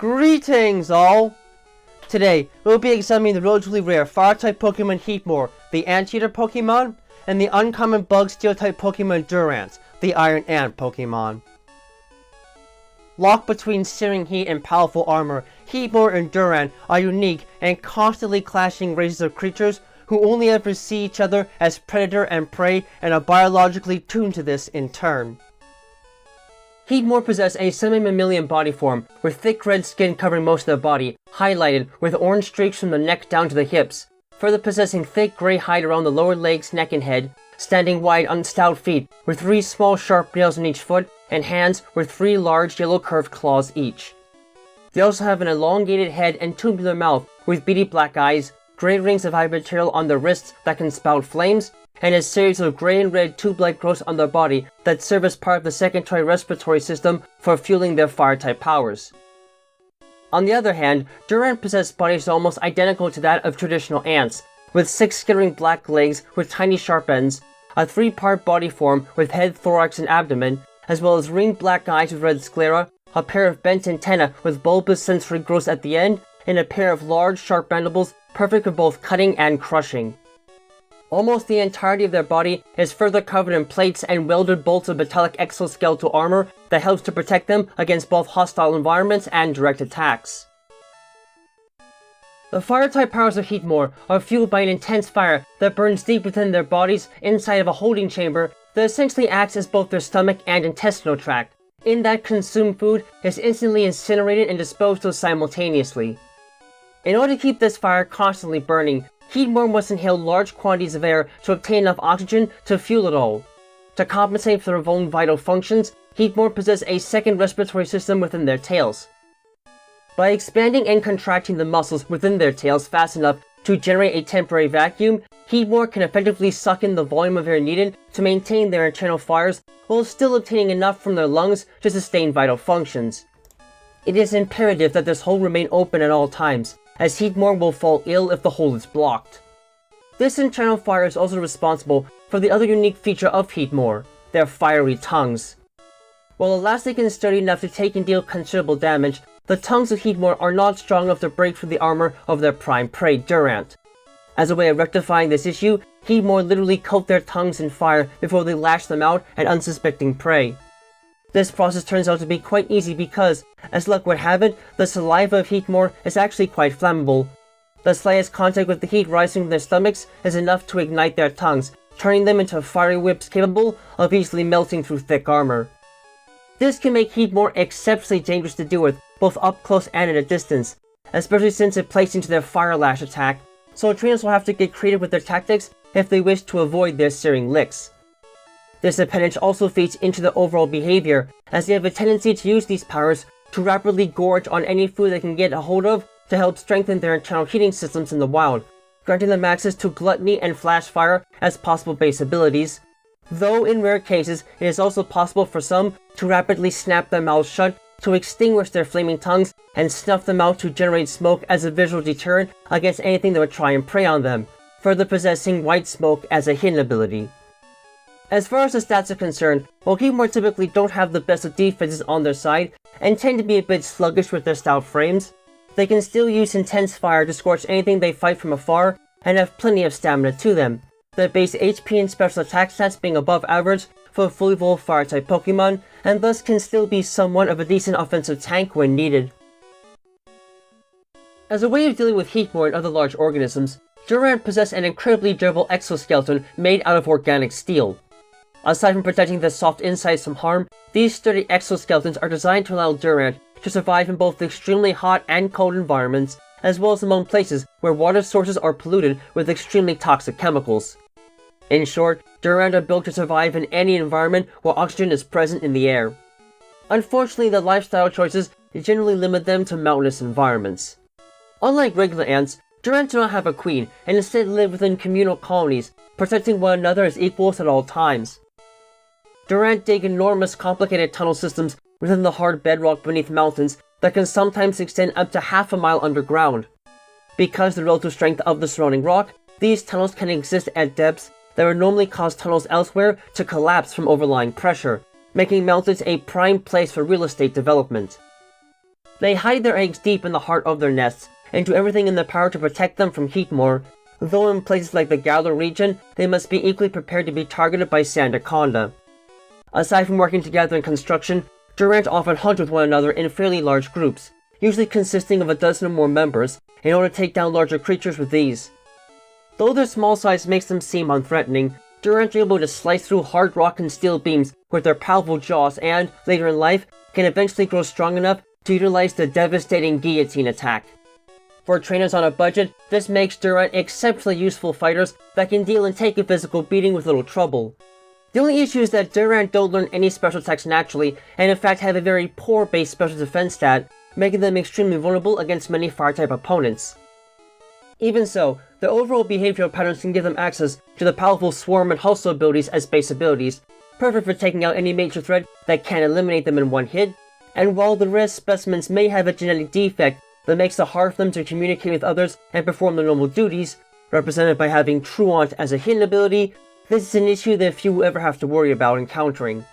Greetings all! Today, we'll be examining the relatively rare Fire-type Pokemon Heatmor, the Anteater Pokémon, and the uncommon bug Steel-type Pokemon Durant, the Iron Ant Pokémon. Locked between searing heat and powerful armor, Heatmor and Durant are unique and constantly clashing races of creatures who only ever see each other as predator and prey and are biologically tuned to this in turn. Heatmor possess a semi-mammalian body form, with thick red skin covering most of their body, highlighted with orange streaks from the neck down to the hips, further possessing thick grey hide around the lower legs, neck, and head, standing wide on stout feet, with 3 small sharp nails on each foot, and hands with 3 large yellow curved claws each. They also have an elongated head and tubular mouth, with beady black eyes, grey rings of hide material on their wrists that can spout flames, and a series of grey and red tube-like growths on their body that serve as part of the secondary respiratory system for fueling their fire-type powers. On the other hand, Durant possess bodies almost identical to that of traditional ants, with 6 skittering black legs with tiny sharp ends, a 3-part body form with head, thorax, and abdomen, as well as ringed black eyes with red sclera, a pair of bent antennae with bulbous sensory growths at the end, and a pair of large, sharp mandibles perfect for both cutting and crushing. Almost the entirety of their body is further covered in plates and welded bolts of metallic exoskeletal armor that helps to protect them against both hostile environments and direct attacks. The fire-type powers of Heatmor are fueled by an intense fire that burns deep within their bodies inside of a holding chamber that essentially acts as both their stomach and intestinal tract, in that consumed food is instantly incinerated and disposed of simultaneously. In order to keep this fire constantly burning, Heatmor must inhale large quantities of air to obtain enough oxygen to fuel it all. To compensate for their own vital functions, Heatmor possess a second respiratory system within their tails. By expanding and contracting the muscles within their tails fast enough to generate a temporary vacuum, Heatmor can effectively suck in the volume of air needed to maintain their internal fires while still obtaining enough from their lungs to sustain vital functions. It is imperative that this hole remain open at all times, as Heatmor will fall ill if the hole is blocked. This internal fire is also responsible for the other unique feature of Heatmor, their fiery tongues. While elastic and sturdy enough to take and deal considerable damage, the tongues of Heatmor are not strong enough to break through the armor of their prime prey, Durant. As a way of rectifying this issue, Heatmor literally coat their tongues in fire before they lash them out at unsuspecting prey. This process turns out to be quite easy because, as luck would have it, the saliva of Heatmor is actually quite flammable. The slightest contact with the heat rising from their stomachs is enough to ignite their tongues, turning them into fiery whips capable of easily melting through thick armor. This can make Heatmor exceptionally dangerous to deal with, both up close and at a distance, especially since it plays into their fire lash attack, so trainers will have to get creative with their tactics if they wish to avoid their searing licks. This appendage also feeds into the overall behavior, as they have a tendency to use these powers to rapidly gorge on any food they can get a hold of to help strengthen their internal heating systems in the wild, granting them access to gluttony and flash fire as possible base abilities, though in rare cases it is also possible for some to rapidly snap their mouths shut to extinguish their flaming tongues and snuff them out to generate smoke as a visual deterrent against anything that would try and prey on them, further possessing white smoke as a hidden ability. As far as the stats are concerned, while Heatmor typically don't have the best of defenses on their side and tend to be a bit sluggish with their stout frames, they can still use intense fire to scorch anything they fight from afar and have plenty of stamina to them, their base HP and special attack stats being above average for a fully evolved fire-type Pokemon, and thus can still be somewhat of a decent offensive tank when needed. As a way of dealing with Heatmor and other large organisms, Durant possess an incredibly durable exoskeleton made out of organic steel. Aside from protecting their soft insides from harm, these sturdy exoskeletons are designed to allow Durant to survive in both extremely hot and cold environments, as well as among places where water sources are polluted with extremely toxic chemicals. In short, Durant are built to survive in any environment where oxygen is present in the air. Unfortunately, their lifestyle choices generally limit them to mountainous environments. Unlike regular ants, Durant do not have a queen and instead live within communal colonies, protecting one another as equals at all times. Durant dig enormous complicated tunnel systems within the hard bedrock beneath mountains that can sometimes extend up to half a mile underground. Because of the relative strength of the surrounding rock, these tunnels can exist at depths that would normally cause tunnels elsewhere to collapse from overlying pressure, making mountains a prime place for real estate development. They hide their eggs deep in the heart of their nests, and do everything in their power to protect them from Heatmor, though in places like the Galar region, they must be equally prepared to be targeted by Sandaconda. Aside from working together in construction, Durant often hunt with one another in fairly large groups, usually consisting of a dozen or more members, in order to take down larger creatures with ease. Though their small size makes them seem unthreatening, Durant are able to slice through hard rock and steel beams with their powerful jaws and, later in life, can eventually grow strong enough to utilize the devastating guillotine attack. For trainers on a budget, this makes Durant exceptionally useful fighters that can deal and take a physical beating with little trouble. The only issue is that Durant don't learn any special attacks naturally, and in fact have a very poor base special defense stat, making them extremely vulnerable against many fire-type opponents. Even so, their overall behavioral patterns can give them access to the powerful Swarm and Hustle abilities as base abilities, perfect for taking out any major threat that can eliminate them in one hit, and while the rare specimens may have a genetic defect that makes it hard for them to communicate with others and perform their normal duties, represented by having Truant as a hidden ability, this is an issue that few will ever have to worry about encountering.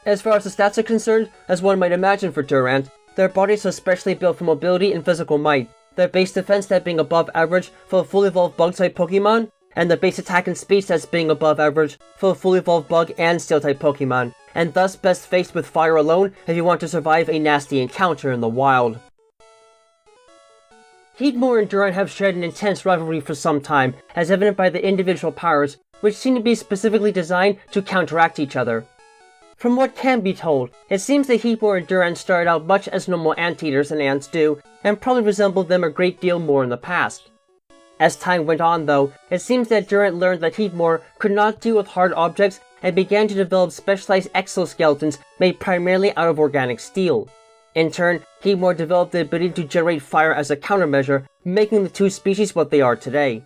As far as the stats are concerned, as one might imagine for Durant, their bodies are specially built for mobility and physical might, their base defense stat being above average for a fully evolved bug-type Pokemon, and their base attack and speed stats being above average for a fully evolved bug and steel-type Pokemon, and thus best faced with fire alone if you want to survive a nasty encounter in the wild. Heatmor and Durant have shared an intense rivalry for some time, as evident by the individual powers, which seem to be specifically designed to counteract each other. From what can be told, it seems that Heatmor and Durant started out much as normal anteaters and ants do, and probably resembled them a great deal more in the past. As time went on though, it seems that Durant learned that Heatmor could not deal with hard objects and began to develop specialized exoskeletons made primarily out of organic steel. In turn, Heatmor developed the ability to generate fire as a countermeasure, making the two species what they are today.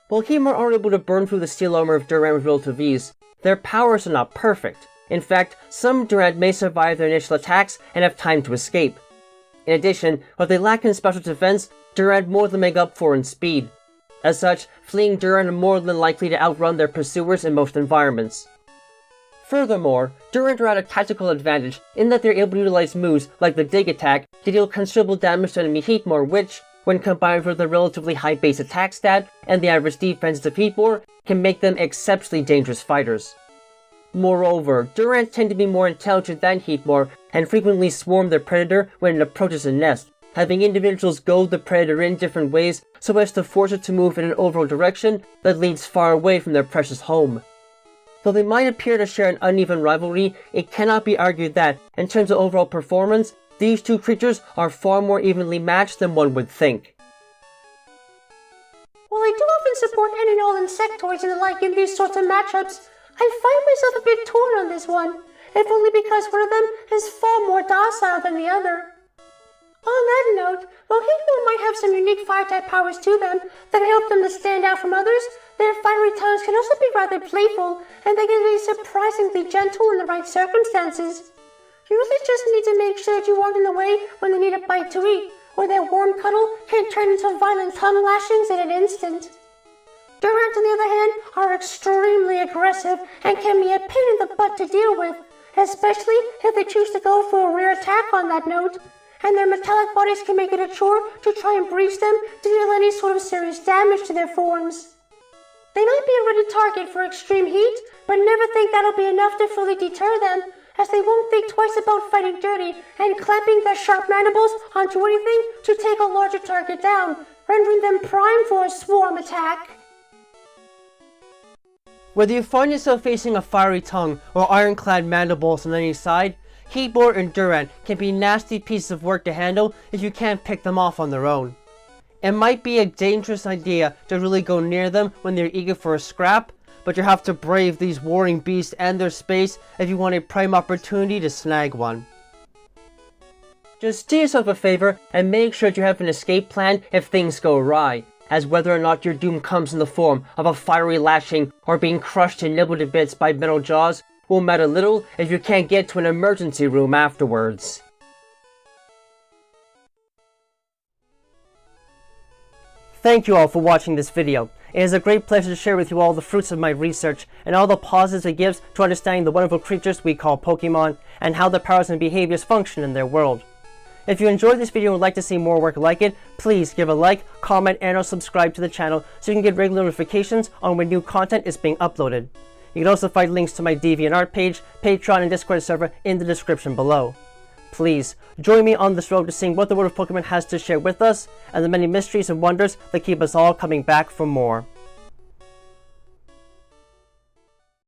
While Heatmor are able to burn through the steel armor of Durant with relative ease, their powers are not perfect. In fact, some Durant may survive their initial attacks and have time to escape. In addition, what they lack in special defense, Durant more than make up for in speed. As such, fleeing Durant are more than likely to outrun their pursuers in most environments. Furthermore, Durant are at a tactical advantage in that they're able to utilize moves like the Dig attack to deal considerable damage to enemy Heatmor, which, when combined with their relatively high base attack stat and the average defense of Heatmor, can make them exceptionally dangerous fighters. Moreover, Durant tend to be more intelligent than Heatmor and frequently swarm their predator when it approaches a nest, having individuals goad the predator in different ways so as to force it to move in an overall direction that leads far away from their precious home. Though they might appear to share an uneven rivalry, it cannot be argued that, in terms of overall performance, these two creatures are far more evenly matched than one would think. While I do often support any and all insectoids and the like in these sorts of matchups, I find myself a bit torn on this one, if only because one of them is far more docile than the other. On that note, while Heatmor might have some unique fire-type powers to them that help them to stand out from others, their fiery tongues can also be rather playful, and they can be surprisingly gentle in the right circumstances. You really just need to make sure that you aren't in the way when they need a bite to eat, or their warm cuddle can turn into violent tongue lashings in an instant. Durant, on the other hand, are extremely aggressive and can be a pain in the butt to deal with, especially if they choose to go for a rear attack on that note, and their metallic bodies can make it a chore to try and breach them to deal any sort of serious damage to their forms. They might be a ready target for extreme heat, but never think that'll be enough to fully deter them, as they won't think twice about fighting dirty and clamping their sharp mandibles onto anything to take a larger target down, rendering them prime for a swarm attack. Whether you find yourself facing a fiery tongue or ironclad mandibles on any side, Heatmor and Durant can be nasty pieces of work to handle if you can't pick them off on their own. It might be a dangerous idea to really go near them when they're eager for a scrap, but you have to brave these warring beasts and their space if you want a prime opportunity to snag one. Just do yourself a favor and make sure that you have an escape plan if things go awry, as whether or not your doom comes in the form of a fiery lashing or being crushed and nibbled to bits by metal jaws will matter little if you can't get to an emergency room afterwards. Thank you all for watching this video. It is a great pleasure to share with you all the fruits of my research and all the positives it gives to understanding the wonderful creatures we call Pokemon and how their powers and behaviors function in their world. If you enjoyed this video and would like to see more work like it, please give a like, comment, and or subscribe to the channel so you can get regular notifications on when new content is being uploaded. You can also find links to my DeviantArt page, Patreon, and Discord server in the description below. Please, join me on this road to seeing what the world of Pokemon has to share with us, and the many mysteries and wonders that keep us all coming back for more.